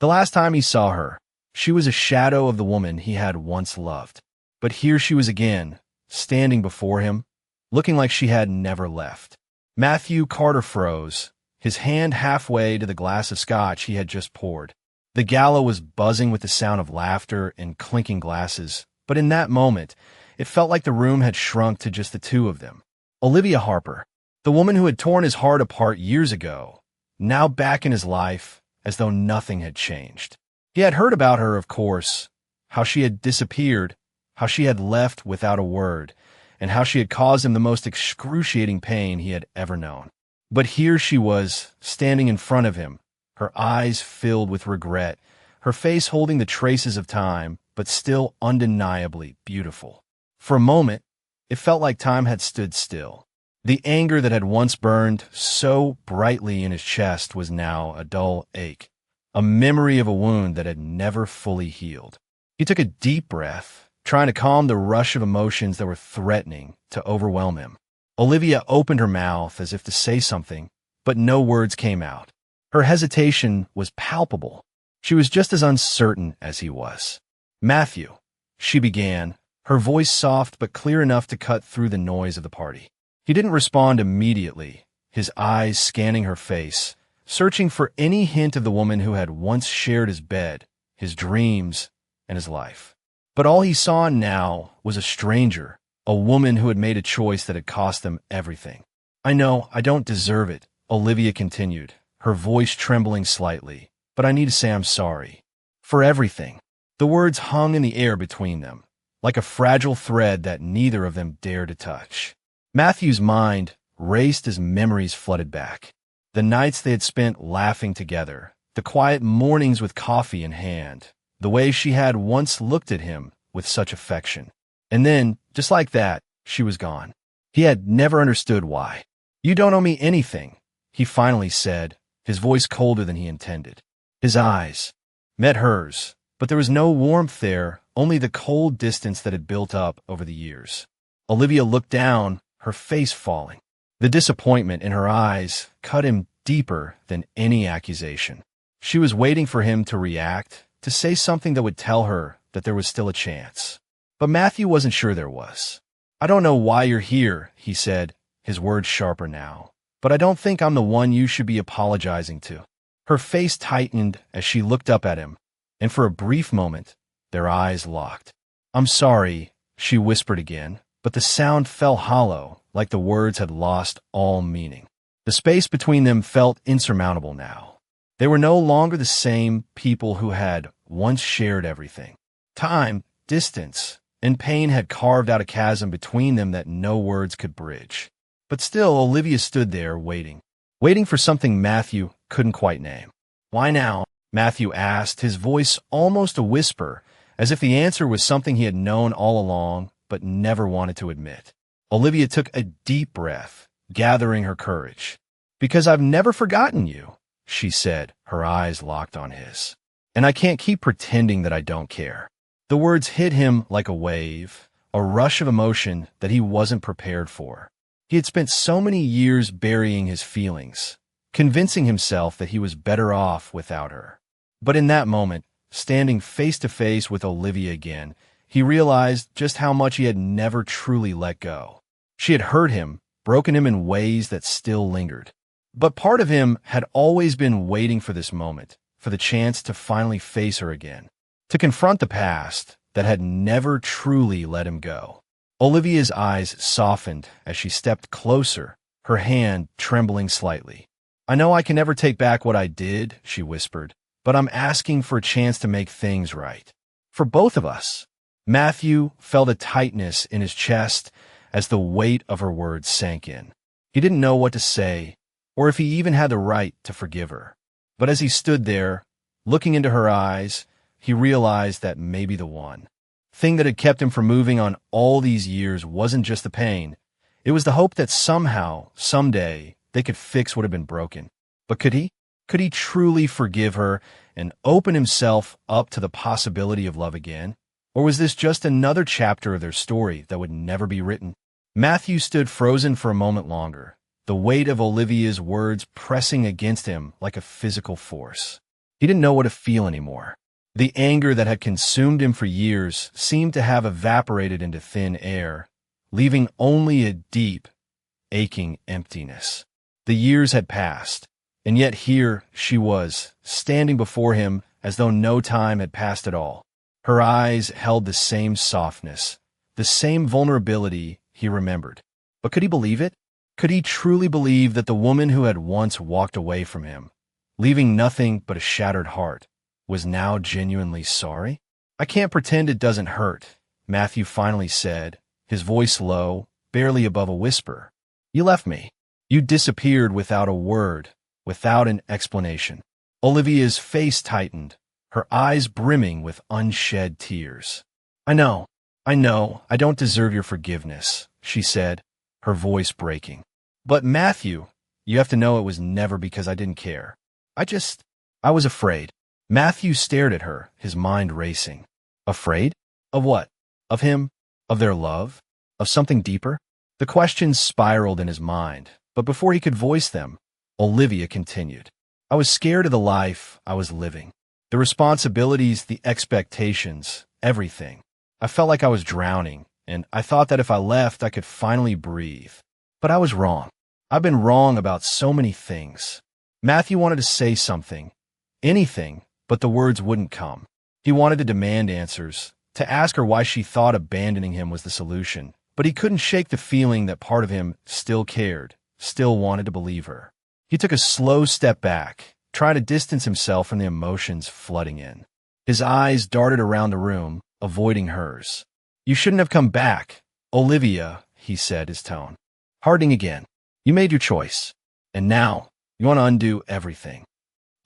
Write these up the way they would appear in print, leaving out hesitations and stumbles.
The last time he saw her, she was a shadow of the woman he had once loved. But here she was again, standing before him, looking like she had never left. Matthew Carter froze, his hand halfway to the glass of scotch he had just poured. The gala was buzzing with the sound of laughter and clinking glasses, but in that moment, it felt like the room had shrunk to just the two of them. Olivia Harper, the woman who had torn his heart apart years ago, now back in his life, as though nothing had changed. He had heard about her, of course, how she had disappeared, how she had left without a word, and how she had caused him the most excruciating pain he had ever known. But here she was, standing in front of him, her eyes filled with regret, her face holding the traces of time, but still undeniably beautiful. For a moment, it felt like time had stood still. The anger that had once burned so brightly in his chest was now a dull ache, a memory of a wound that had never fully healed. He took a deep breath, trying to calm the rush of emotions that were threatening to overwhelm him. Olivia opened her mouth as if to say something, but no words came out. Her hesitation was palpable. She was just as uncertain as he was. "Matthew," she began, her voice soft but clear enough to cut through the noise of the party. He didn't respond immediately, his eyes scanning her face, searching for any hint of the woman who had once shared his bed, his dreams, and his life. But all he saw now was a stranger, a woman who had made a choice that had cost them everything. "I know, I don't deserve it," Olivia continued, her voice trembling slightly, "but I need to say I'm sorry. For everything." The words hung in the air between them, like a fragile thread that neither of them dared to touch. Matthew's mind raced as memories flooded back. The nights they had spent laughing together, the quiet mornings with coffee in hand, the way she had once looked at him with such affection. And then, just like that, she was gone. He had never understood why. "You don't owe me anything," he finally said, his voice colder than he intended. His eyes met hers, but there was no warmth there, only the cold distance that had built up over the years. Olivia looked down, her face falling. The disappointment in her eyes cut him deeper than any accusation. She was waiting for him to react, to say something that would tell her that there was still a chance. But Matthew wasn't sure there was. "I don't know why you're here," he said, his words sharper now, "but I don't think I'm the one you should be apologizing to." Her face tightened as she looked up at him, and for a brief moment, their eyes locked. "I'm sorry," she whispered again, but the sound fell hollow, like the words had lost all meaning. The space between them felt insurmountable now. They were no longer the same people who had once shared everything. Time, distance, and pain had carved out a chasm between them that no words could bridge. But still, Olivia stood there waiting for something Matthew couldn't quite name. "Why now?" Matthew asked, his voice almost a whisper, as if the answer was something he had known all along but never wanted to admit. Olivia took a deep breath, gathering her courage. "Because I've never forgotten you," she said, her eyes locked on his. "And I can't keep pretending that I don't care." The words hit him like a wave, a rush of emotion that he wasn't prepared for. He had spent so many years burying his feelings, convincing himself that he was better off without her. But in that moment, standing face to face with Olivia again, he realized just how much he had never truly let go. She had hurt him, broken him in ways that still lingered. But part of him had always been waiting for this moment, for the chance to finally face her again, to confront the past that had never truly let him go. Olivia's eyes softened as she stepped closer, her hand trembling slightly. "I know I can never take back what I did," she whispered, "but I'm asking for a chance to make things right. For both of us." Matthew felt a tightness in his chest as the weight of her words sank in. He didn't know what to say, or if he even had the right to forgive her. But as he stood there, looking into her eyes, he realized that maybe the one thing that had kept him from moving on all these years wasn't just the pain. It was the hope that somehow, someday, they could fix what had been broken. But could he? Could he truly forgive her and open himself up to the possibility of love again? Or was this just another chapter of their story that would never be written? Matthew stood frozen for a moment longer, the weight of Olivia's words pressing against him like a physical force. He didn't know what to feel anymore. The anger that had consumed him for years seemed to have evaporated into thin air, leaving only a deep, aching emptiness. The years had passed, and yet here she was, standing before him as though no time had passed at all. Her eyes held the same softness, the same vulnerability he remembered. But could he believe it? Could he truly believe that the woman who had once walked away from him, leaving nothing but a shattered heart, was now genuinely sorry? "I can't pretend it doesn't hurt," Matthew finally said, his voice low, barely above a whisper. "You left me. You disappeared without a word, without an explanation." Olivia's face tightened, her eyes brimming with unshed tears. I know, I don't deserve your forgiveness," she said, her voice breaking. "But Matthew, you have to know it was never because I didn't care. I was afraid." Matthew stared at her, his mind racing. Afraid? Of what? Of him? Of their love? Of something deeper? The questions spiraled in his mind, but before he could voice them, Olivia continued. "I was scared of the life I was living. The responsibilities, the expectations, everything. I felt like I was drowning, and I thought that if I left, I could finally breathe. But I was wrong. I've been wrong about so many things." Matthew wanted to say something, anything, but the words wouldn't come. He wanted to demand answers, to ask her why she thought abandoning him was the solution, but he couldn't shake the feeling that part of him still cared, still wanted to believe her. He took a slow step back, trying to distance himself from the emotions flooding in. His eyes darted around the room, avoiding hers. "You shouldn't have come back, Olivia," he said, his tone hardening again. "You made your choice, and now you want to undo everything."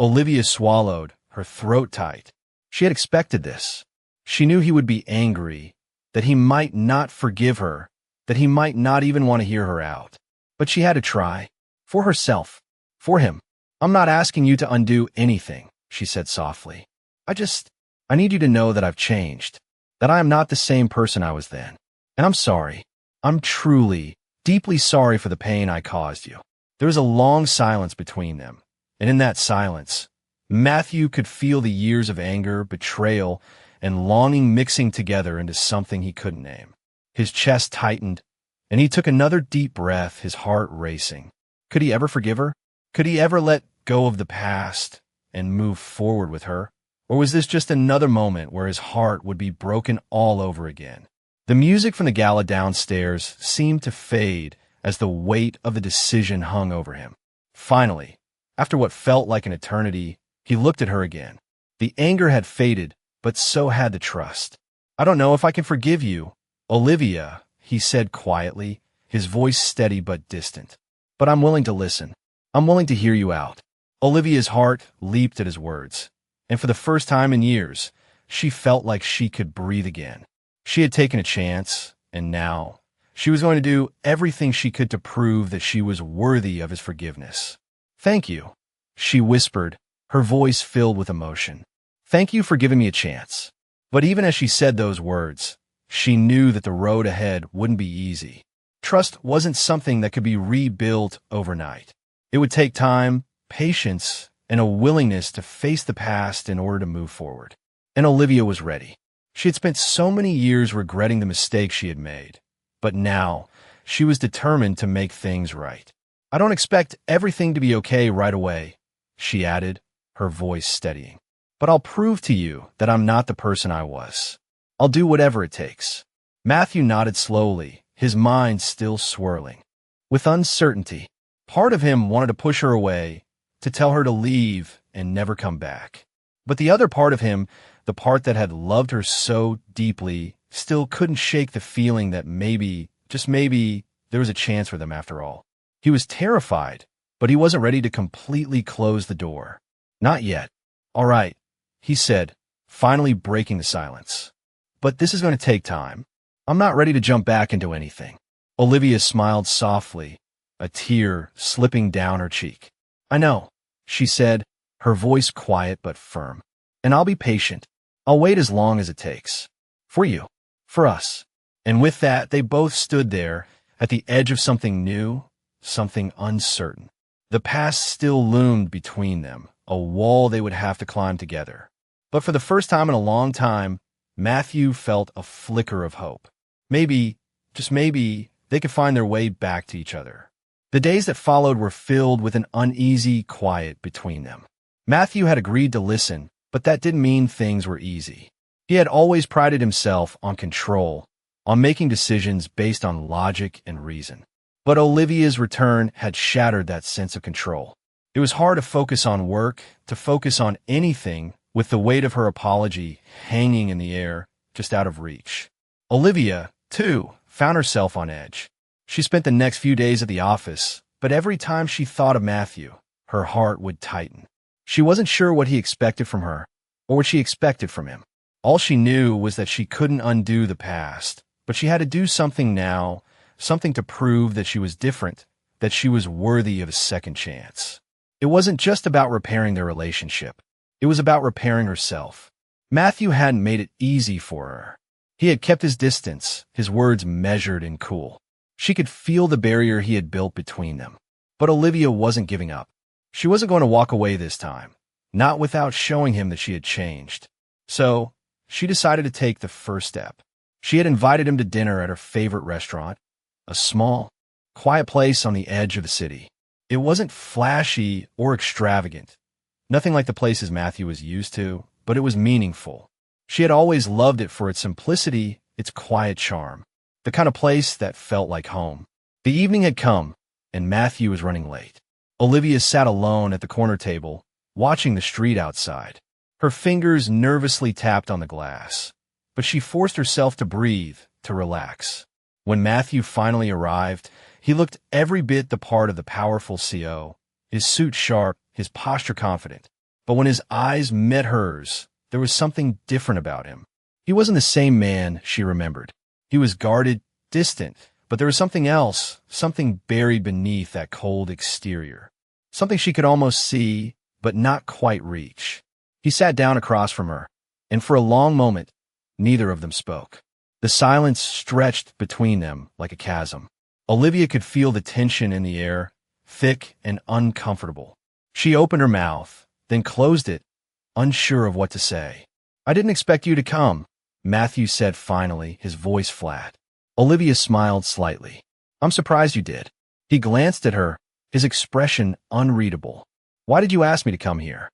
Olivia swallowed, her throat tight. She had expected this. She knew he would be angry, that he might not forgive her, that he might not even want to hear her out. But she had to try. For herself. For him. "I'm not asking you to undo anything," she said softly. I need you to know that I've changed, that I am not the same person I was then. And I'm sorry. I'm truly, deeply sorry for the pain I caused you." There was a long silence between them, and in that silence, Matthew could feel the years of anger, betrayal, and longing mixing together into something he couldn't name. His chest tightened, and he took another deep breath, his heart racing. Could he ever forgive her? Could he ever let go of the past and move forward with her? Or was this just another moment where his heart would be broken all over again? The music from the gala downstairs seemed to fade as the weight of the decision hung over him. Finally, after what felt like an eternity, he looked at her again. The anger had faded, but so had the trust. "I don't know if I can forgive you, Olivia," he said quietly, his voice steady but distant. "But I'm willing to listen. I'm willing to hear you out." Olivia's heart leaped at his words, and for the first time in years, she felt like she could breathe again. She had taken a chance, and now she was going to do everything she could to prove that she was worthy of his forgiveness. "Thank you," she whispered, her voice filled with emotion. "Thank you for giving me a chance." But even as she said those words, she knew that the road ahead wouldn't be easy. Trust wasn't something that could be rebuilt overnight. It would take time, patience, and a willingness to face the past in order to move forward. And Olivia was ready. She had spent so many years regretting the mistakes she had made, but now she was determined to make things right. "I don't expect everything to be okay right away," she added, her voice steadying. "But I'll prove to you that I'm not the person I was. I'll do whatever it takes." Matthew nodded slowly, his mind still swirling. With uncertainty, part of him wanted to push her away, to tell her to leave and never come back. But the other part of him, the part that had loved her so deeply, still couldn't shake the feeling that maybe, just maybe, there was a chance for them after all. He was terrified, but he wasn't ready to completely close the door. "Not yet." "All right," he said, finally breaking the silence. "But this is going to take time. I'm not ready to jump back into anything." Olivia smiled softly, a tear slipping down her cheek. "I know," she said, her voice quiet but firm. "And I'll be patient. I'll wait as long as it takes. For you. For us." And with that, they both stood there, at the edge of something new, something uncertain. The past still loomed between them, a wall they would have to climb together. But for the first time in a long time, Matthew felt a flicker of hope. Maybe, just maybe, they could find their way back to each other. The days that followed were filled with an uneasy quiet between them. Matthew had agreed to listen, but that didn't mean things were easy. He had always prided himself on control, on making decisions based on logic and reason. But Olivia's return had shattered that sense of control. It was hard to focus on work, to focus on anything, with the weight of her apology hanging in the air, just out of reach. Olivia, too, found herself on edge. She spent the next few days at the office, but every time she thought of Matthew, her heart would tighten. She wasn't sure what he expected from her, or what she expected from him. All she knew was that she couldn't undo the past, but she had to do something now, something to prove that she was different, that she was worthy of a second chance. It wasn't just about repairing their relationship. It was about repairing herself. Matthew hadn't made it easy for her. He had kept his distance, his words measured and cool. She could feel the barrier he had built between them. But Olivia wasn't giving up. She wasn't going to walk away this time, not without showing him that she had changed. So, she decided to take the first step. She had invited him to dinner at her favorite restaurant, a small, quiet place on the edge of the city. It wasn't flashy or extravagant, nothing like the places Matthew was used to, but it was meaningful. She had always loved it for its simplicity, its quiet charm, the kind of place that felt like home. The evening had come, and Matthew was running late. Olivia sat alone at the corner table, watching the street outside. Her fingers nervously tapped on the glass, but she forced herself to breathe, to relax. When Matthew finally arrived, he looked every bit the part of the powerful CO, his suit sharp, his posture confident. But when his eyes met hers, there was something different about him. He wasn't the same man she remembered. He was guarded, distant, but there was something else, something buried beneath that cold exterior. Something she could almost see, but not quite reach. He sat down across from her, and for a long moment, neither of them spoke. The silence stretched between them like a chasm. Olivia could feel the tension in the air, thick and uncomfortable. She opened her mouth, then closed it, unsure of what to say. "I didn't expect you to come," Matthew said finally, his voice flat. Olivia smiled slightly. "I'm surprised you did." He glanced at her, his expression unreadable. "Why did you ask me to come here?"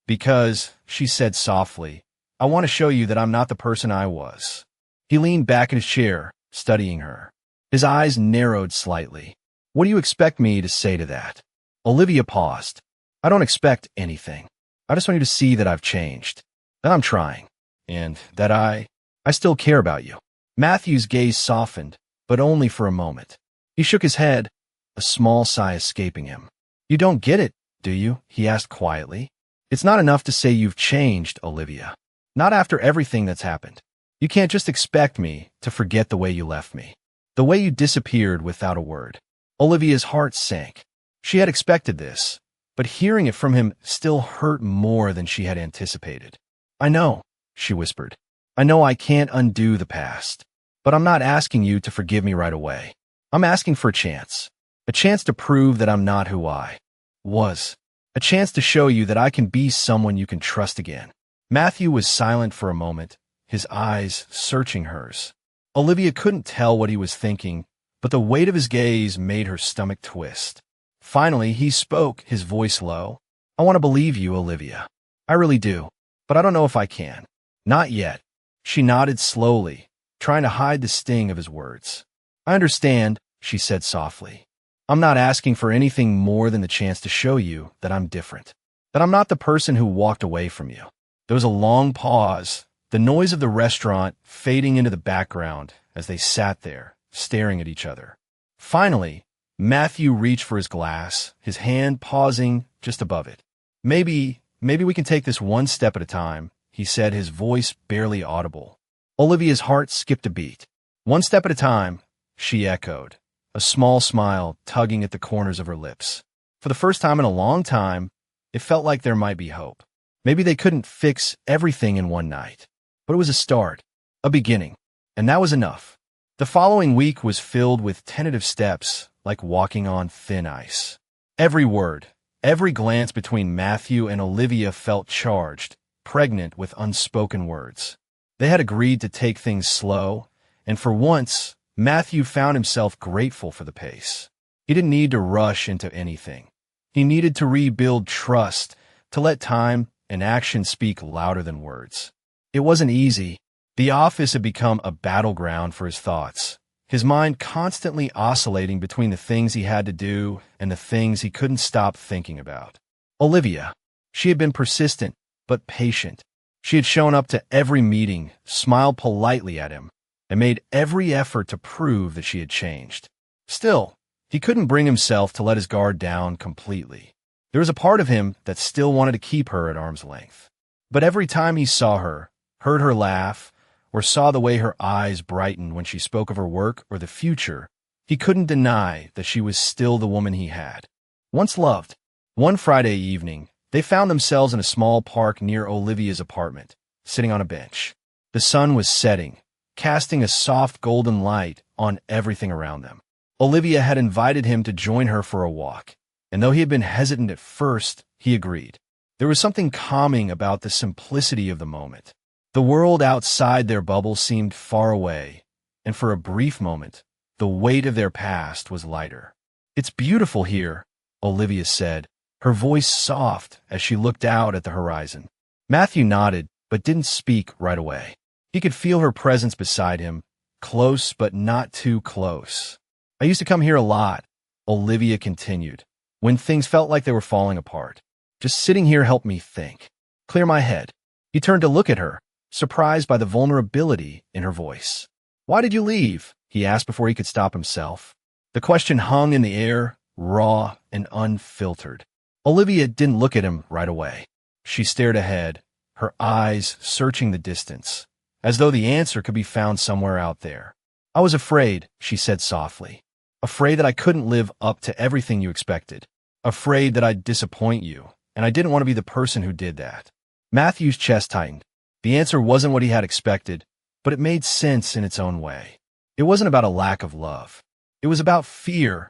"Because," she said softly, "I want to show you that I'm not the person I was." He leaned back in his chair, studying her. His eyes narrowed slightly. "What do you expect me to say to that?" Olivia paused. "I don't expect anything. I just want you to see that I've changed, that I'm trying, and that I still care about you." Matthew's gaze softened, but only for a moment. He shook his head, a small sigh escaping him. "You don't get it, do you?" he asked quietly. "It's not enough to say you've changed, Olivia. Not after everything that's happened. You can't just expect me to forget the way you left me, the way you disappeared without a word." Olivia's heart sank. She had expected this, but hearing it from him still hurt more than she had anticipated. "I know," she whispered. "I know I can't undo the past, but I'm not asking you to forgive me right away. I'm asking for a chance to prove that I'm not who I was, a chance to show you that I can be someone you can trust again." Matthew was silent for a moment, his eyes searching hers. Olivia couldn't tell what he was thinking, but the weight of his gaze made her stomach twist. Finally, he spoke, his voice low. "I want to believe you, Olivia. I really do, but I don't know if I can. Not yet." She nodded slowly, trying to hide the sting of his words. "I understand," she said softly. "I'm not asking for anything more than the chance to show you that I'm different, that I'm not the person who walked away from you." There was a long pause, the noise of the restaurant fading into the background as they sat there, staring at each other. Finally, Matthew reached for his glass, his hand pausing just above it. Maybe we can take this one step at a time," he said, his voice barely audible. Olivia's heart skipped a beat. "One step at a time," she echoed, a small smile tugging at the corners of her lips. For the first time in a long time, it felt like there might be hope. Maybe they couldn't fix everything in one night, but it was a start, a beginning, and that was enough. The following week was filled with tentative steps, like walking on thin ice. Every word, Every glance between Matthew and Olivia felt charged, pregnant with unspoken words. They had agreed to take things slow, and for once, Matthew found himself grateful for the pace. He didn't need to rush into anything. He needed to rebuild trust, to let time and action speak louder than words. It wasn't easy. The office had become a battleground for his thoughts, his mind constantly oscillating between the things he had to do and the things he couldn't stop thinking about. Olivia. She had been persistent, but patient. She had shown up to every meeting, smiled politely at him, and made every effort to prove that she had changed. Still, he couldn't bring himself to let his guard down completely. There was a part of him that still wanted to keep her at arm's length. But every time he saw her, heard her laugh, or saw the way her eyes brightened when she spoke of her work or the future, he couldn't deny that she was still the woman he had once loved. One Friday evening, they found themselves in a small park near Olivia's apartment, sitting on a bench. The sun was setting, casting a soft golden light on everything around them. Olivia had invited him to join her for a walk, and though he had been hesitant at first, he agreed. There was something calming about the simplicity of the moment. The world outside their bubble seemed far away, and for a brief moment, the weight of their past was lighter. "It's beautiful here," Olivia said, her voice soft as she looked out at the horizon. Matthew nodded, but didn't speak right away. He could feel her presence beside him, close but not too close. "I used to come here a lot," Olivia continued, "when things felt like they were falling apart. Just sitting here helped me think, clear my head." He turned to look at her, surprised by the vulnerability in her voice. "Why did you leave?" he asked before he could stop himself. The question hung in the air, raw and unfiltered. Olivia didn't look at him right away. She stared ahead, her eyes searching the distance, as though the answer could be found somewhere out there. "I was afraid," she said softly. "Afraid that I couldn't live up to everything you expected. Afraid that I'd disappoint you, and I didn't want to be the person who did that." Matthew's chest tightened. The answer wasn't what he had expected, but it made sense in its own way. It wasn't about a lack of love. It was about fear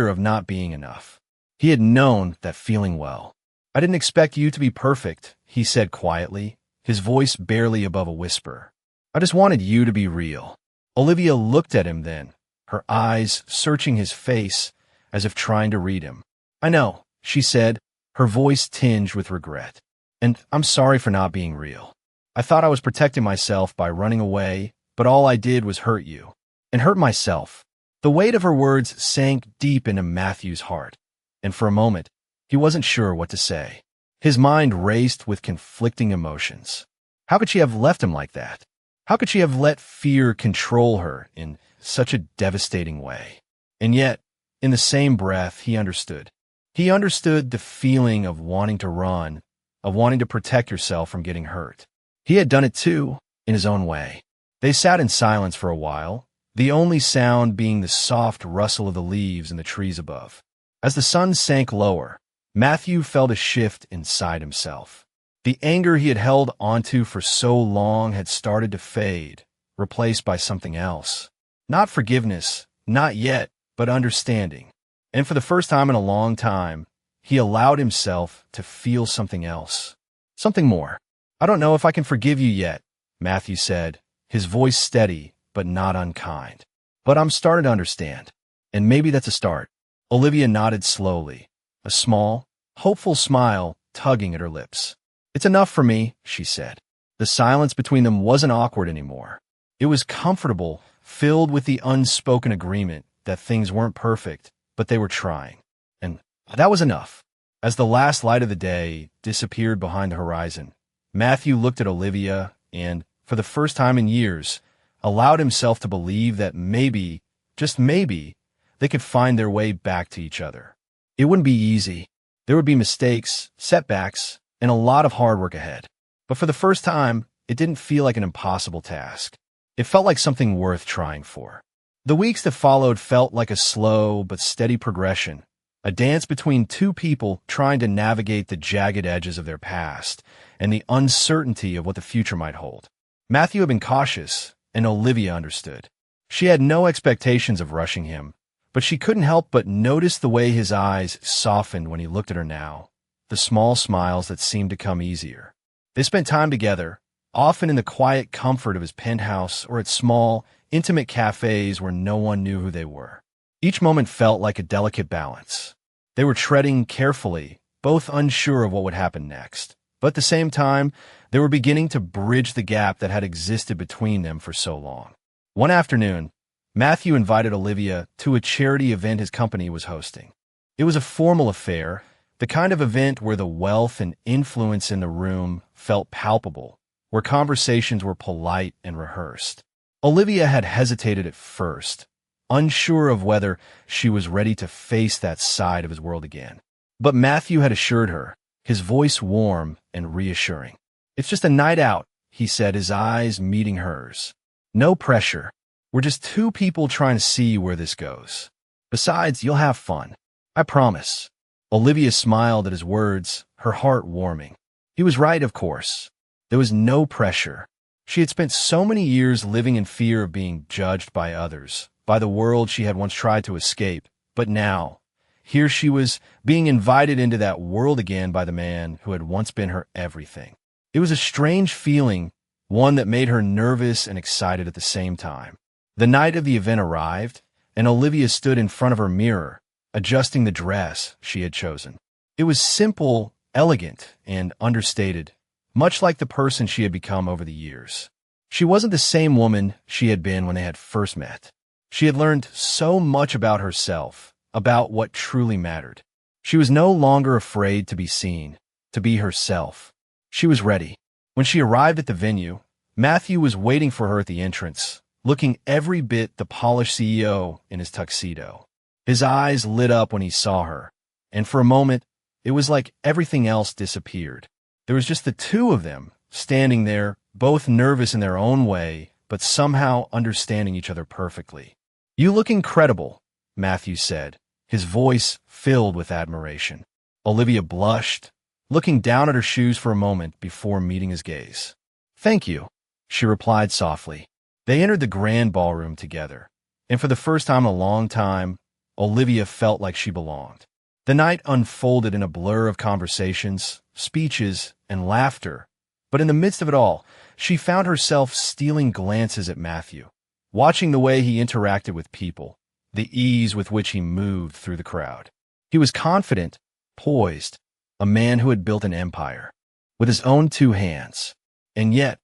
of not being enough. He had known that feeling well. "I didn't expect you to be perfect," he said quietly, his voice barely above a whisper. "I just wanted you to be real." Olivia looked at him then, her eyes searching his face as if trying to read him. "I know," she said, her voice tinged with regret. "And I'm sorry for not being real. I thought I was protecting myself by running away, but all I did was hurt you. And hurt myself." The weight of her words sank deep into Matthew's heart, and for a moment, he wasn't sure what to say. His mind raced with conflicting emotions. How could she have left him like that? How could she have let fear control her in such a devastating way? And yet, in the same breath, he understood. He understood the feeling of wanting to run, of wanting to protect yourself from getting hurt. He had done it too, in his own way. They sat in silence for a while, the only sound being the soft rustle of the leaves in the trees above. As the sun sank lower, Matthew felt a shift inside himself. The anger he had held onto for so long had started to fade, replaced by something else. Not forgiveness, not yet, but understanding. And for the first time in a long time, he allowed himself to feel something else. Something more. "I don't know if I can forgive you yet," Matthew said, his voice steady but not unkind. "But I'm starting to understand. And maybe that's a start." Olivia nodded slowly, a small, hopeful smile tugging at her lips. "It's enough for me," she said. The silence between them wasn't awkward anymore. It was comfortable, filled with the unspoken agreement that things weren't perfect, but they were trying. And that was enough. As the last light of the day disappeared behind the horizon, Matthew looked at Olivia and, for the first time in years, allowed himself to believe that maybe, just maybe, they could find their way back to each other. It wouldn't be easy. There would be mistakes, setbacks, and a lot of hard work ahead. But for the first time, it didn't feel like an impossible task. It felt like something worth trying for. The weeks that followed felt like a slow but steady progression, a dance between two people trying to navigate the jagged edges of their past and the uncertainty of what the future might hold. Matthew had been cautious, and Olivia understood. She had no expectations of rushing him, but she couldn't help but notice the way his eyes softened when he looked at her now, the small smiles that seemed to come easier. They spent time together, often in the quiet comfort of his penthouse or at small, intimate cafes where no one knew who they were. Each moment felt like a delicate balance. They were treading carefully, both unsure of what would happen next. But at the same time, they were beginning to bridge the gap that had existed between them for so long. One afternoon, Matthew invited Olivia to a charity event his company was hosting. It was a formal affair, the kind of event where the wealth and influence in the room felt palpable, where conversations were polite and rehearsed. Olivia had hesitated at first, unsure of whether she was ready to face that side of his world again. But Matthew had assured her, his voice warm and reassuring. "It's just a night out," he said, his eyes meeting hers. "No pressure. We're just two people trying to see where this goes. Besides, you'll have fun. I promise." Olivia smiled at his words, her heart warming. He was right, of course. There was no pressure. She had spent so many years living in fear of being judged by others, by the world she had once tried to escape, but now, here she was being invited into that world again by the man who had once been her everything. It was a strange feeling, one that made her nervous and excited at the same time. The night of the event arrived, and Olivia stood in front of her mirror, adjusting the dress she had chosen. It was simple, elegant, and understated, much like the person she had become over the years. She wasn't the same woman she had been when they had first met. She had learned so much about herself, about what truly mattered. She was no longer afraid to be seen, to be herself. She was ready. When she arrived at the venue, Matthew was waiting for her at the entrance, looking every bit the polished CEO in his tuxedo. His eyes lit up when he saw her, and for a moment, it was like everything else disappeared. There was just the two of them, standing there, both nervous in their own way, but somehow understanding each other perfectly. "You look incredible," Matthew said, his voice filled with admiration. Olivia blushed, looking down at her shoes for a moment before meeting his gaze. "Thank you," she replied softly. They entered the grand ballroom together, and for the first time in a long time, Olivia felt like she belonged. The night unfolded in a blur of conversations, speeches, and laughter, but in the midst of it all, she found herself stealing glances at Matthew, watching the way he interacted with people, the ease with which he moved through the crowd. He was confident, poised, a man who had built an empire, with his own two hands. And yet,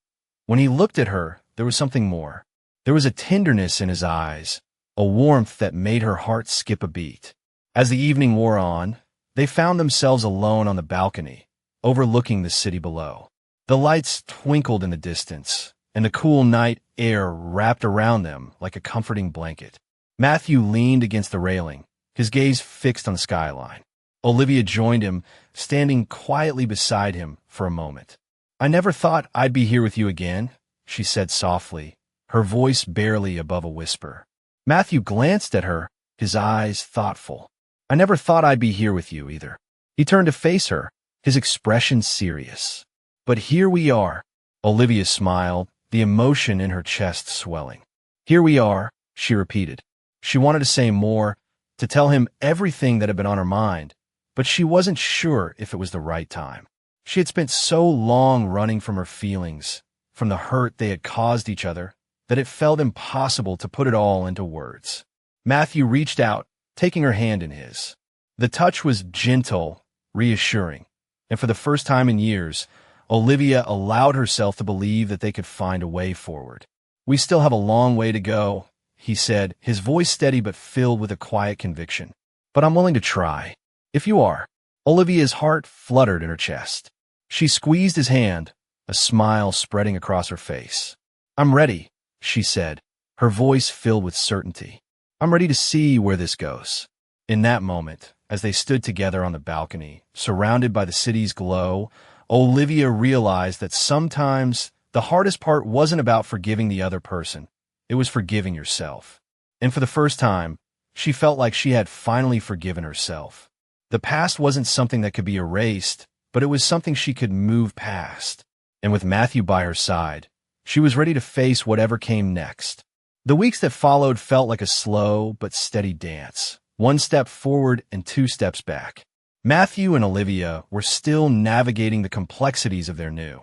when he looked at her, there was something more. There was a tenderness in his eyes, a warmth that made her heart skip a beat. As the evening wore on, they found themselves alone on the balcony, overlooking the city below. The lights twinkled in the distance, and the cool night air wrapped around them like a comforting blanket. Matthew leaned against the railing, his gaze fixed on the skyline. Olivia joined him, standing quietly beside him for a moment. "I never thought I'd be here with you again," she said softly, her voice barely above a whisper. Matthew glanced at her, his eyes thoughtful. "I never thought I'd be here with you either." He turned to face her, his expression serious. "But here we are." Olivia smiled, the emotion in her chest swelling. "Here we are," she repeated. She wanted to say more, to tell him everything that had been on her mind, but she wasn't sure if it was the right time. She had spent so long running from her feelings, from the hurt they had caused each other, that it felt impossible to put it all into words. Matthew reached out, taking her hand in his. The touch was gentle, reassuring, and for the first time in years, Olivia allowed herself to believe that they could find a way forward. "We still have a long way to go," he said, his voice steady but filled with a quiet conviction. "But I'm willing to try. If you are." Olivia's heart fluttered in her chest. She squeezed his hand, a smile spreading across her face. "I'm ready," she said, her voice filled with certainty. "I'm ready to see where this goes." In that moment, as they stood together on the balcony, surrounded by the city's glow, Olivia realized that sometimes the hardest part wasn't about forgiving the other person. It was forgiving yourself. And for the first time, she felt like she had finally forgiven herself. The past wasn't something that could be erased, but it was something she could move past. And with Matthew by her side, she was ready to face whatever came next. The weeks that followed felt like a slow but steady dance, one step forward and two steps back. Matthew and Olivia were still navigating the complexities of their new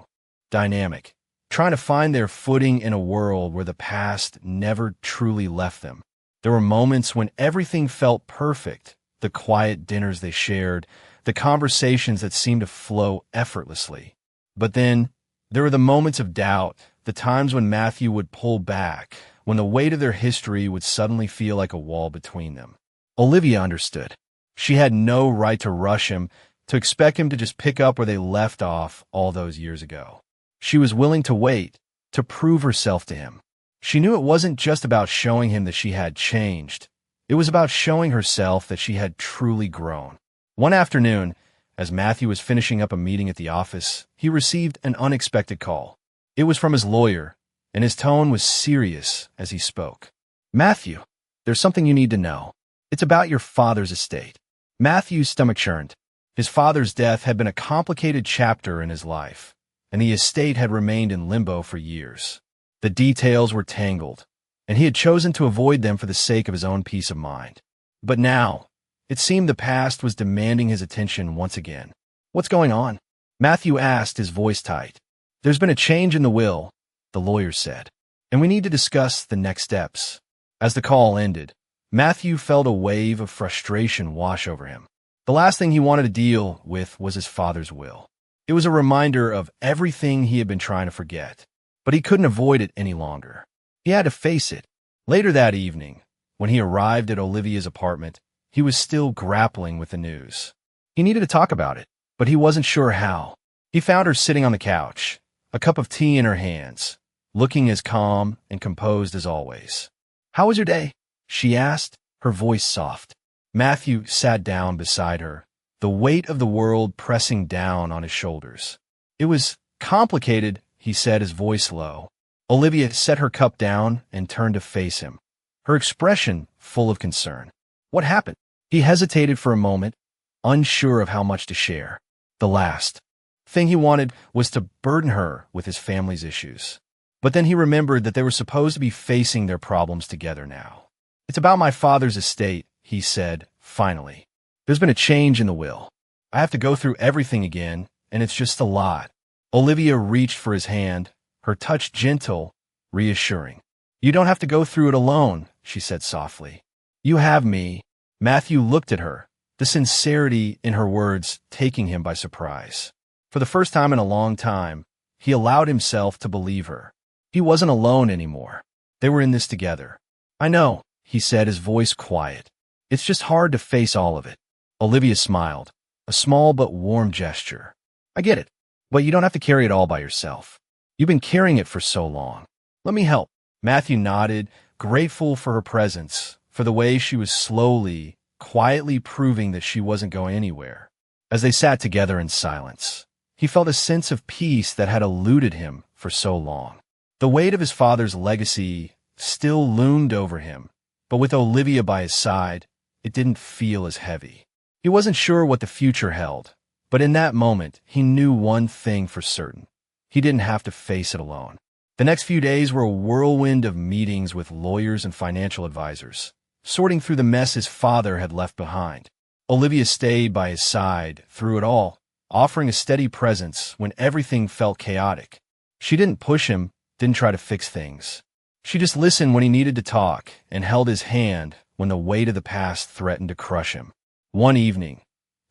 dynamic, trying to find their footing in a world where the past never truly left them. There were moments when everything felt perfect, the quiet dinners they shared, the conversations that seemed to flow effortlessly. But then, there were the moments of doubt, the times when Matthew would pull back, when the weight of their history would suddenly feel like a wall between them. Olivia understood. She had no right to rush him, to expect him to just pick up where they left off all those years ago. She was willing to wait, to prove herself to him. She knew it wasn't just about showing him that she had changed. It was about showing herself that she had truly grown. One afternoon, as Matthew was finishing up a meeting at the office, he received an unexpected call. It was from his lawyer, and his tone was serious as he spoke. "Matthew, there's something you need to know. It's about your father's estate." Matthew's stomach churned. His father's death had been a complicated chapter in his life, and the estate had remained in limbo for years. The details were tangled, and he had chosen to avoid them for the sake of his own peace of mind. But now, it seemed the past was demanding his attention once again. "What's going on?" Matthew asked, his voice tight. "There's been a change in the will," the lawyer said, "and we need to discuss the next steps." As the call ended, Matthew felt a wave of frustration wash over him. The last thing he wanted to deal with was his father's will. It was a reminder of everything he had been trying to forget, but he couldn't avoid it any longer. He had to face it. Later that evening, when he arrived at Olivia's apartment, he was still grappling with the news. He needed to talk about it, but he wasn't sure how. He found her sitting on the couch, a cup of tea in her hands, looking as calm and composed as always. "How was your day?" she asked, her voice soft. Matthew sat down beside her, the weight of the world pressing down on his shoulders. "It was complicated," he said, his voice low. Olivia set her cup down and turned to face him, her expression full of concern. "What happened?" He hesitated for a moment, unsure of how much to share. The last thing he wanted was to burden her with his family's issues. But then he remembered that they were supposed to be facing their problems together now. "It's about my father's estate," he said, finally. "There's been a change in the will. I have to go through everything again, and it's just a lot." Olivia reached for his hand, her touch gentle, reassuring. "You don't have to go through it alone," she said softly. "You have me." Matthew looked at her, the sincerity in her words taking him by surprise. For the first time in a long time, he allowed himself to believe her. He wasn't alone anymore. They were in this together. "I know," he said, his voice quiet. "It's just hard to face all of it." Olivia smiled, a small but warm gesture. "I get it, but you don't have to carry it all by yourself. You've been carrying it for so long. Let me help." Matthew nodded, grateful for her presence, for the way she was slowly, quietly proving that she wasn't going anywhere. As they sat together in silence, he felt a sense of peace that had eluded him for so long. The weight of his father's legacy still loomed over him, but with Olivia by his side, it didn't feel as heavy. He wasn't sure what the future held, but in that moment, he knew one thing for certain. He didn't have to face it alone. The next few days were a whirlwind of meetings with lawyers and financial advisors, sorting through the mess his father had left behind. Olivia stayed by his side through it all, offering a steady presence when everything felt chaotic. She didn't push him, didn't try to fix things. She just listened when he needed to talk and held his hand when the weight of the past threatened to crush him. One evening,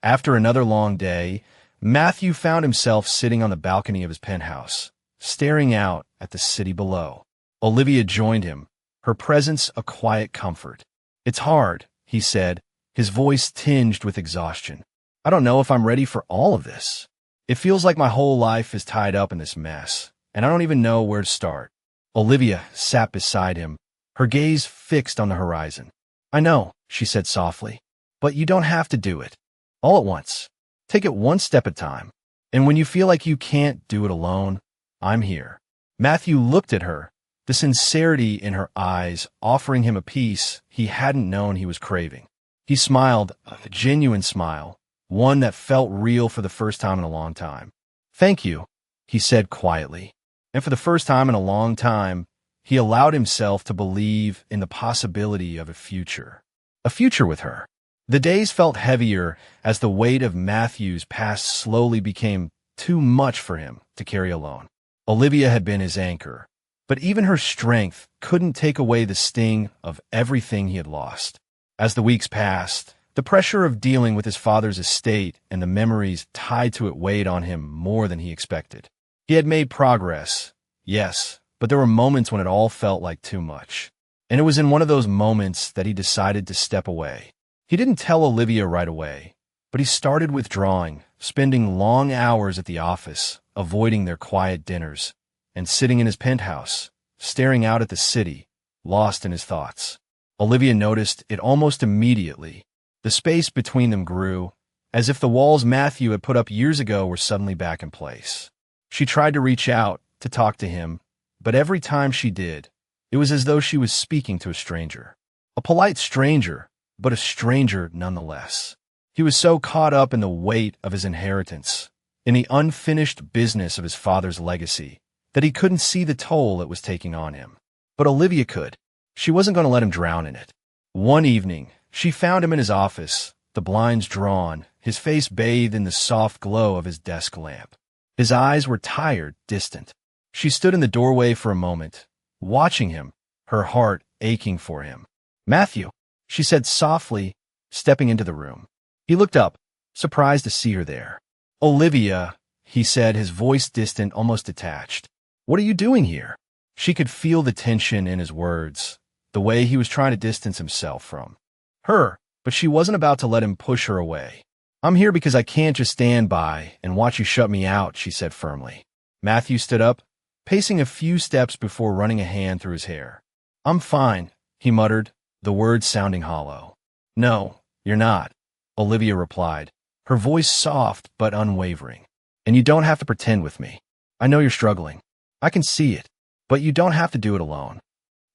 after another long day, Matthew found himself sitting on the balcony of his penthouse, staring out at the city below. Olivia joined him, her presence a quiet comfort. "It's hard," he said, his voice tinged with exhaustion. "I don't know if I'm ready for all of this. It feels like my whole life is tied up in this mess, and I don't even know where to start." Olivia sat beside him, her gaze fixed on the horizon. "I know," she said softly, "but you don't have to do it all at once. Take it one step at a time. And when you feel like you can't do it alone, I'm here." Matthew looked at her, the sincerity in her eyes offering him a peace he hadn't known he was craving. He smiled, a genuine smile, one that felt real for the first time in a long time. "Thank you," he said quietly. And for the first time in a long time, he allowed himself to believe in the possibility of a future. A future with her. The days felt heavier as the weight of Matthew's past slowly became too much for him to carry alone. Olivia had been his anchor, but even her strength couldn't take away the sting of everything he had lost. As the weeks passed, the pressure of dealing with his father's estate and the memories tied to it weighed on him more than he expected. He had made progress, yes, but there were moments when it all felt like too much. And it was in one of those moments that he decided to step away. He didn't tell Olivia right away, but he started withdrawing, spending long hours at the office, avoiding their quiet dinners, and sitting in his penthouse, staring out at the city, lost in his thoughts. Olivia noticed it almost immediately. The space between them grew, as if the walls Matthew had put up years ago were suddenly back in place. She tried to reach out, to talk to him, but every time she did, it was as though she was speaking to a stranger. A polite stranger, but a stranger nonetheless. He was so caught up in the weight of his inheritance, in the unfinished business of his father's legacy, that he couldn't see the toll it was taking on him. But Olivia could. She wasn't going to let him drown in it. One evening, she found him in his office, the blinds drawn, his face bathed in the soft glow of his desk lamp. His eyes were tired, distant. She stood in the doorway for a moment, watching him, her heart aching for him. "Matthew," she said softly, stepping into the room. He looked up, surprised to see her there. "Olivia," he said, his voice distant, almost detached. "What are you doing here?" She could feel the tension in his words, the way he was trying to distance himself from her, but she wasn't about to let him push her away. "I'm here because I can't just stand by and watch you shut me out," she said firmly. Matthew stood up, pacing a few steps before running a hand through his hair. "I'm fine," he muttered, the words sounding hollow. "No, you're not," Olivia replied, her voice soft but unwavering. "And you don't have to pretend with me. I know you're struggling. I can see it, but you don't have to do it alone."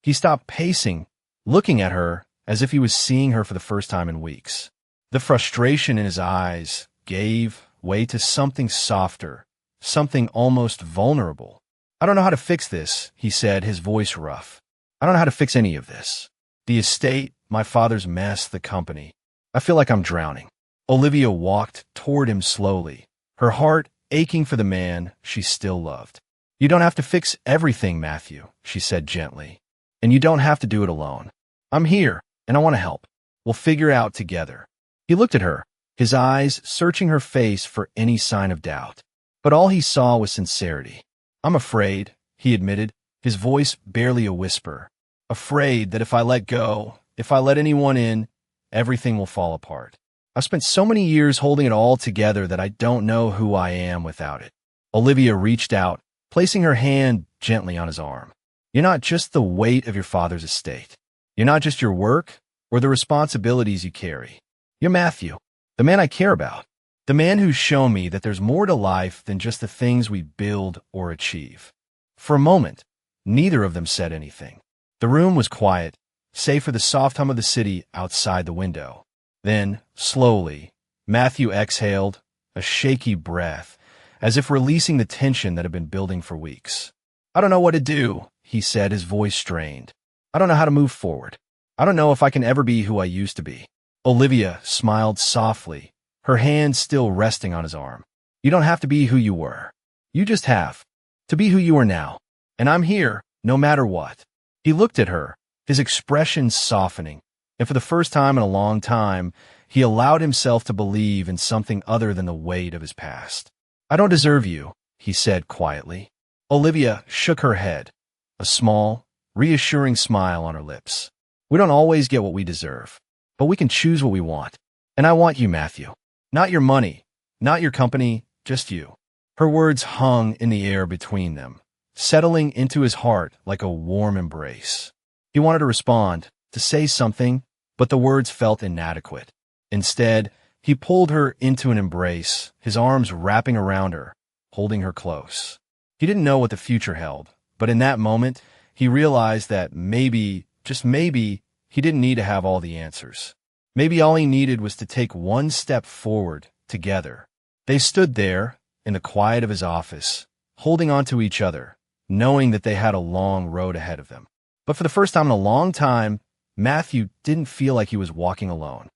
He stopped pacing, looking at her as if he was seeing her for the first time in weeks. The frustration in his eyes gave way to something softer, something almost vulnerable. "I don't know how to fix this," he said, his voice rough. "I don't know how to fix any of this. The estate, my father's mess, the company. I feel like I'm drowning." Olivia walked toward him slowly, her heart aching for the man she still loved. "You don't have to fix everything, Matthew," she said gently. "And you don't have to do it alone. I'm here, and I want to help. We'll figure it out together." He looked at her, his eyes searching her face for any sign of doubt. But all he saw was sincerity. "I'm afraid," he admitted, his voice barely a whisper. "Afraid that if I let go, if I let anyone in, everything will fall apart. I've spent so many years holding it all together that I don't know who I am without it." Olivia reached out, placing her hand gently on his arm. "You're not just the weight of your father's estate. You're not just your work or the responsibilities you carry. You're Matthew, the man I care about, the man who's shown me that there's more to life than just the things we build or achieve." For a moment, neither of them said anything. The room was quiet, save for the soft hum of the city outside the window. Then, slowly, Matthew exhaled, a shaky breath, as if releasing the tension that had been building for weeks. "I don't know what to do," he said, his voice strained. "I don't know how to move forward. I don't know if I can ever be who I used to be." Olivia smiled softly, her hand still resting on his arm. "You don't have to be who you were. You just have to be who you are now. And I'm here, no matter what." He looked at her, his expression softening, and for the first time in a long time, he allowed himself to believe in something other than the weight of his past. "I don't deserve you," he said quietly. Olivia shook her head, a small, reassuring smile on her lips. "We don't always get what we deserve, but we can choose what we want. And I want you, Matthew. Not your money, not your company, just you." Her words hung in the air between them, settling into his heart like a warm embrace. He wanted to respond, to say something, but the words felt inadequate. Instead, he pulled her into an embrace, his arms wrapping around her, holding her close. He didn't know what the future held, but in that moment, he realized that maybe, just maybe, he didn't need to have all the answers. Maybe all he needed was to take one step forward, together. They stood there, in the quiet of his office, holding on to each other, knowing that they had a long road ahead of them. But for the first time in a long time, Matthew didn't feel like he was walking alone.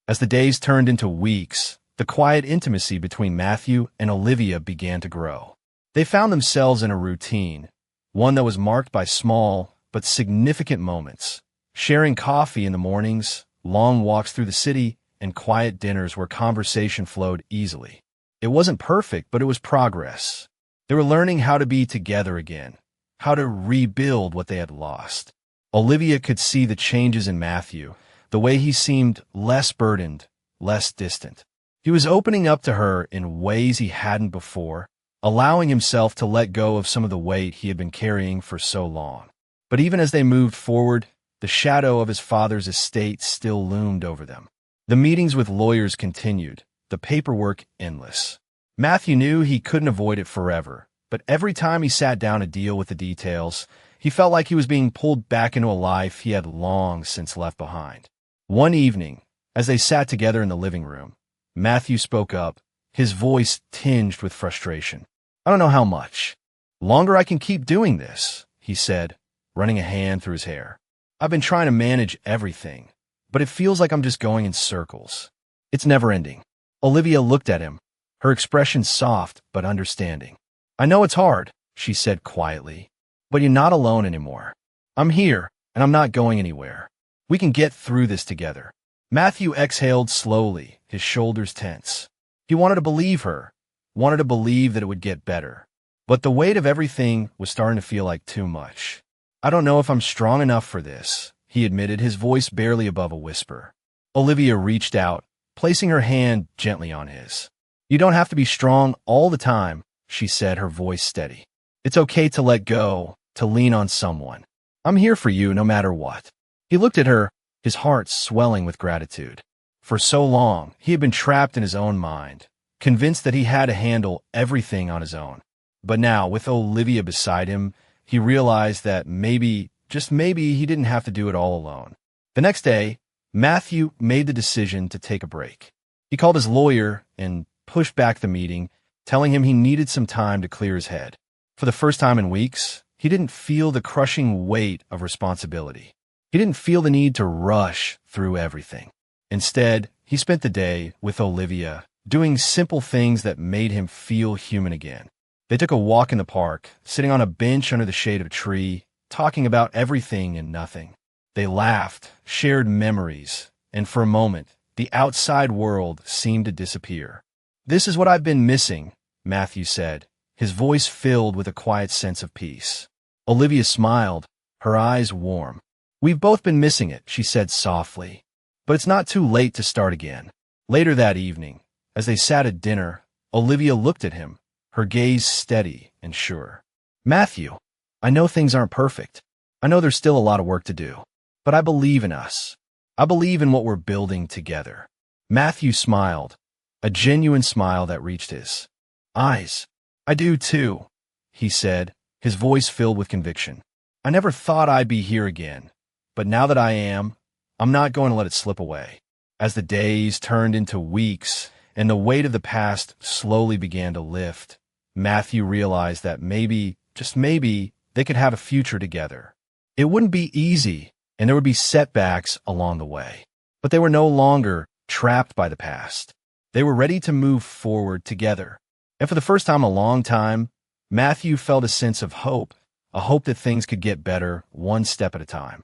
As the days turned into weeks, the quiet intimacy between Matthew and Olivia began to grow. They found themselves in a routine, one that was marked by small but significant moments, sharing coffee in the mornings, long walks through the city, and quiet dinners where conversation flowed easily. It wasn't perfect, but it was progress. They were learning how to be together again, how to rebuild what they had lost. Olivia could see the changes in Matthew, the way he seemed less burdened, less distant. He was opening up to her in ways he hadn't before, allowing himself to let go of some of the weight he had been carrying for so long. But even as they moved forward, the shadow of his father's estate still loomed over them. The meetings with lawyers continued, the paperwork endless. Matthew knew he couldn't avoid it forever, but every time he sat down to deal with the details, he felt like he was being pulled back into a life he had long since left behind. One evening, as they sat together in the living room, Matthew spoke up, his voice tinged with frustration. "I don't know how much longer I can keep doing this," he said, running a hand through his hair. "I've been trying to manage everything, but it feels like I'm just going in circles. It's never ending." Olivia looked at him, her expression soft but understanding. "I know it's hard," she said quietly, "but you're not alone anymore. I'm here, and I'm not going anywhere. We can get through this together." Matthew exhaled slowly, his shoulders tense. He wanted to believe her, wanted to believe that it would get better. But the weight of everything was starting to feel like too much. "I don't know if I'm strong enough for this," he admitted, his voice barely above a whisper. Olivia reached out, placing her hand gently on his. "You don't have to be strong all the time," she said, her voice steady. "It's okay to let go, to lean on someone. I'm here for you no matter what." He looked at her, his heart swelling with gratitude. For so long, he had been trapped in his own mind, convinced that he had to handle everything on his own. But now, with Olivia beside him, he realized that maybe, just maybe, he didn't have to do it all alone. The next day, Matthew made the decision to take a break. He called his lawyer and pushed back the meeting, telling him he needed some time to clear his head. For the first time in weeks, he didn't feel the crushing weight of responsibility. He didn't feel the need to rush through everything. Instead, he spent the day with Olivia, doing simple things that made him feel human again. They took a walk in the park, sitting on a bench under the shade of a tree, talking about everything and nothing. They laughed, shared memories, and for a moment, the outside world seemed to disappear. "This is what I've been missing," Matthew said, his voice filled with a quiet sense of peace. Olivia smiled, her eyes warm. "We've both been missing it," she said softly. "But it's not too late to start again." Later that evening, as they sat at dinner, Olivia looked at him, her gaze steady and sure. "Matthew, I know things aren't perfect. I know there's still a lot of work to do. But I believe in us. I believe in what we're building together." Matthew smiled, a genuine smile that reached his eyes. "I do too," he said, his voice filled with conviction. "I never thought I'd be here again, but now that I am, I'm not going to let it slip away." As the days turned into weeks and the weight of the past slowly began to lift, Matthew realized that maybe, just maybe, they could have a future together. It wouldn't be easy, and there would be setbacks along the way. But they were no longer trapped by the past. They were ready to move forward together. And for the first time in a long time, Matthew felt a sense of hope, a hope that things could get better one step at a time.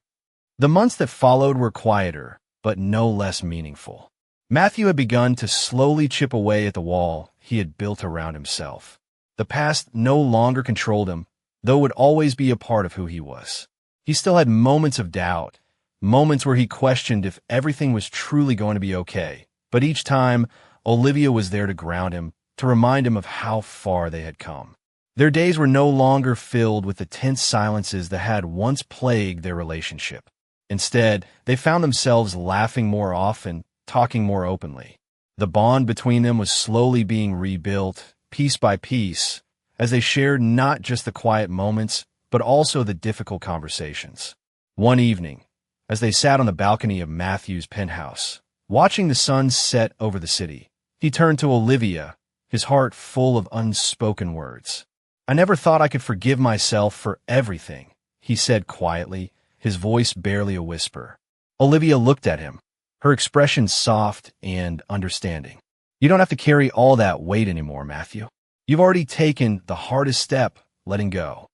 The months that followed were quieter, but no less meaningful. Matthew had begun to slowly chip away at the wall he had built around himself. The past no longer controlled him, though it would always be a part of who he was. He still had moments of doubt, moments where he questioned if everything was truly going to be okay. But each time, Olivia was there to ground him, to remind him of how far they had come. Their days were no longer filled with the tense silences that had once plagued their relationship. Instead, they found themselves laughing more often, talking more openly. The bond between them was slowly being rebuilt, piece by piece, as they shared not just the quiet moments, but also the difficult conversations. One evening, as they sat on the balcony of Matthew's penthouse, watching the sun set over the city, he turned to Olivia, his heart full of unspoken words. I never thought I could forgive myself for everything, he said quietly, his voice barely a whisper. Olivia looked at him, her expression soft and understanding. You don't have to carry all that weight anymore, Matthew. You've already taken the hardest step, letting go.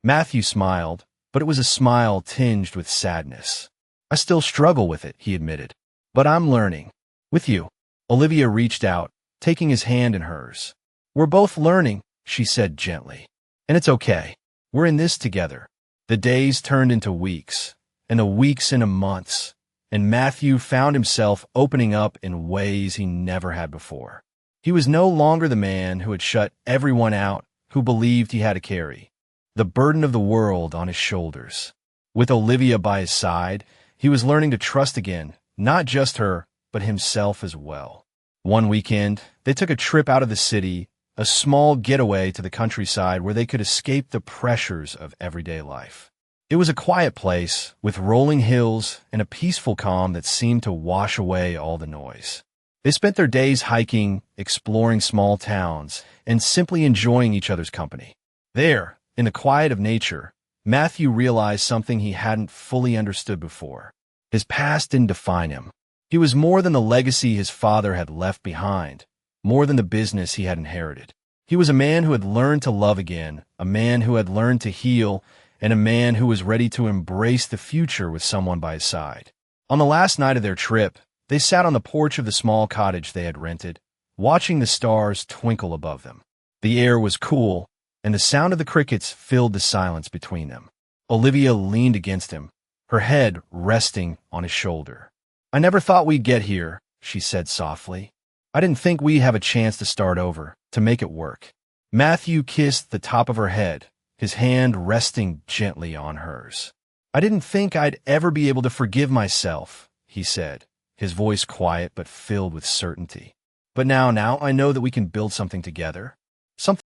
Matthew smiled, but it was a smile tinged with sadness. I still struggle with it, he admitted. But I'm learning. With you. Olivia reached out, taking his hand in hers. We're both learning, she said gently. And it's okay. We're in this together. The days turned into weeks, and the weeks into months, and Matthew found himself opening up in ways he never had before. He was no longer the man who had shut everyone out who believed he had to carry the burden of the world on his shoulders. With Olivia by his side, he was learning to trust again, not just her, but himself as well. One weekend, they took a trip out of the city, a small getaway to the countryside where they could escape the pressures of everyday life. It was a quiet place, with rolling hills and a peaceful calm that seemed to wash away all the noise. They spent their days hiking, exploring small towns, and simply enjoying each other's company. There, in the quiet of nature, Matthew realized something he hadn't fully understood before. His past didn't define him. He was more than the legacy his father had left behind, more than the business he had inherited. He was a man who had learned to love again, a man who had learned to heal, and a man who was ready to embrace the future with someone by his side. On the last night of their trip, they sat on the porch of the small cottage they had rented, watching the stars twinkle above them. The air was cool, and the sound of the crickets filled the silence between them. Olivia leaned against him, her head resting on his shoulder. I never thought we'd get here, she said softly. I didn't think we'd have a chance to start over, to make it work. Matthew kissed the top of her head, his hand resting gently on hers. I didn't think I'd ever be able to forgive myself, he said, his voice quiet but filled with certainty. But now I know that we can build something together. Something